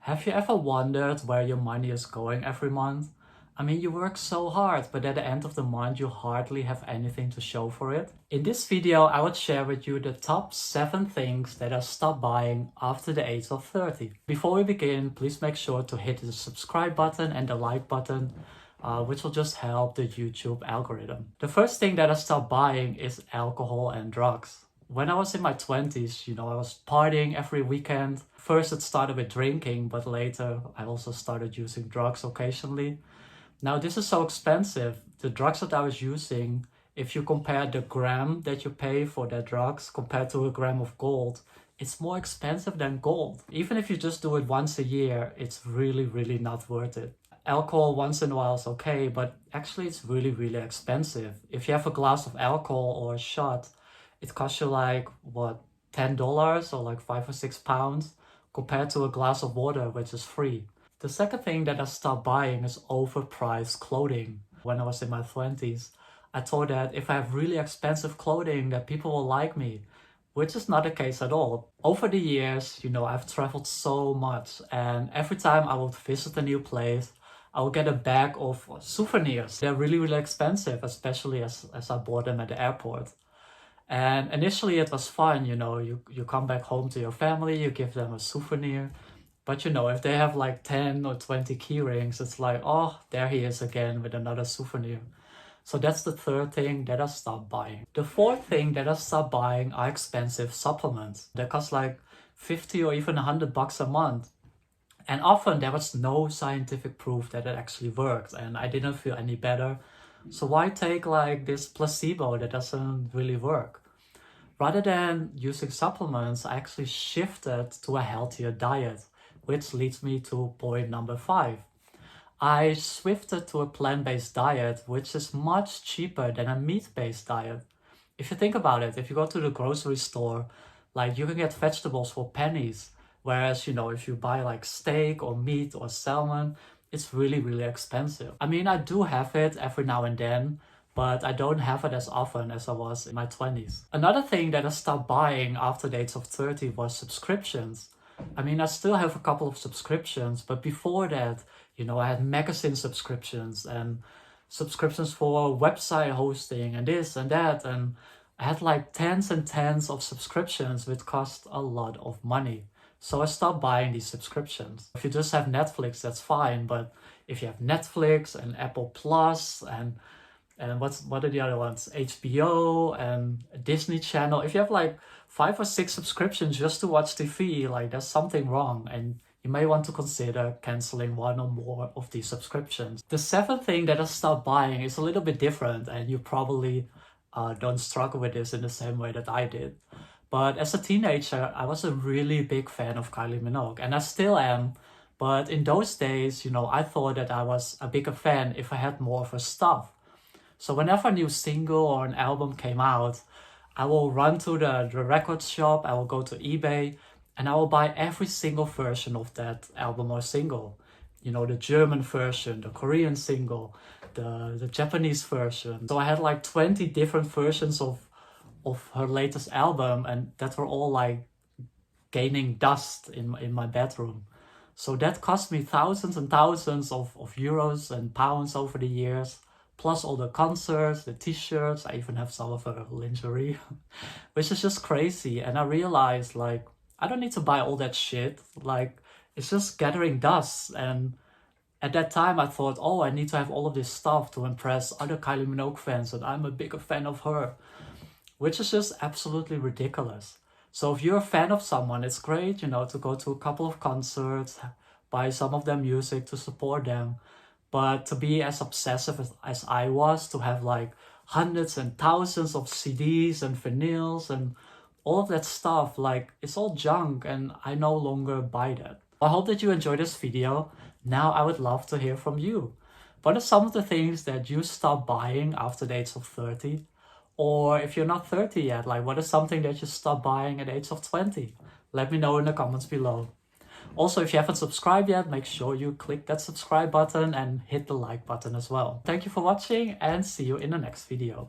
Have you ever wondered where your money is going every month? I mean, you work so hard, but at the end of the month, you hardly have anything to show for it. In this video, I would share with you the top 7 things that I stopped buying after the age of 30. Before we begin, please make sure to hit the subscribe button and the like button, which will just help the YouTube algorithm. The first thing that I stopped buying is alcohol and drugs. When I was in my 20s, I was partying every weekend. First it started with drinking, but later I also started using drugs occasionally. Now this is so expensive. The drugs that I was using, if you compare the gram that you pay for the drugs compared to a gram of gold, it's more expensive than gold. Even if you just do it once a year, it's really not worth it. Alcohol once in a while is okay, but actually it's really expensive. If you have a glass of alcohol or a shot, it costs you like, what, $10 or like 5 or 6 pounds compared to a glass of water, which is free. The second thing that I stopped buying is overpriced clothing. When I was in my 20s, I thought that if I have really expensive clothing that people will like me, which is not the case at all. Over the years, I've traveled so much, and every time I would visit a new place, I would get a bag of souvenirs. They're really expensive, especially as I bought them at the airport. And initially it was fun, you come back home to your family, you give them a souvenir. But if they have like 10 or 20 key rings, it's like, oh, there he is again with another souvenir. So that's the third thing that I stopped buying. The fourth thing that I stopped buying are expensive supplements. They cost like 50 or even $100 a month. And often there was no scientific proof that it actually worked, and I didn't feel any better. So why take like this placebo that doesn't really work? Rather than using supplements, I actually shifted to a healthier diet, which leads me to point number 5. I shifted to a plant-based diet, which is much cheaper than a meat-based diet. If you think about it, if you go to the grocery store, like you can get vegetables for pennies. Whereas, if you buy like steak or meat or salmon, it's really expensive. I mean, I do have it every now and then, but I don't have it as often as I was in my 20s. Another thing that I stopped buying after the age of 30 was subscriptions. I mean, I still have a couple of subscriptions, but before that, I had magazine subscriptions and subscriptions for website hosting and this and that. And I had like tens and tens of subscriptions, which cost a lot of money. So I stopped buying these subscriptions. If you just have Netflix, that's fine. But if you have Netflix and Apple Plus and what are the other ones? HBO and Disney Channel. If you have like 5 or 6 subscriptions just to watch TV, like there's something wrong, and you may want to consider canceling one or more of these subscriptions. The 7th thing that I stopped buying is a little bit different, and you probably don't struggle with this in the same way that I did. But as a teenager, I was a really big fan of Kylie Minogue, and I still am. But in those days, I thought that I was a bigger fan if I had more of her stuff. So whenever a new single or an album came out, I will run to the record shop, I will go to eBay, and I will buy every single version of that album or single. The German version, the Korean single, the Japanese version. So I had like 20 different versions of her latest album, and that were all like gaining dust in my bedroom. So that cost me thousands and thousands of euros and pounds over the years, plus all the concerts, the t-shirts. I even have some of her lingerie, which is just crazy. And I realized, like, I don't need to buy all that shit. Like, it's just gathering dust. And at that time I thought, oh, I need to have all of this stuff to impress other Kylie Minogue fans that I'm a bigger fan of her, which is just absolutely ridiculous. So if you're a fan of someone, it's great, to go to a couple of concerts, buy some of their music to support them. But to be as obsessive as I was, to have like hundreds and thousands of CDs and vinyls and all of that stuff, like, it's all junk, and I no longer buy that. I hope that you enjoyed this video. Now I would love to hear from you. What are some of the things that you stopped buying after the age of 30? Or if you're not 30 yet, like, what is something that you stopped buying at the age of 20? Let me know in the comments below. Also, if you haven't subscribed yet, make sure you click that subscribe button and hit the like button as well. Thank you for watching, and see you in the next video.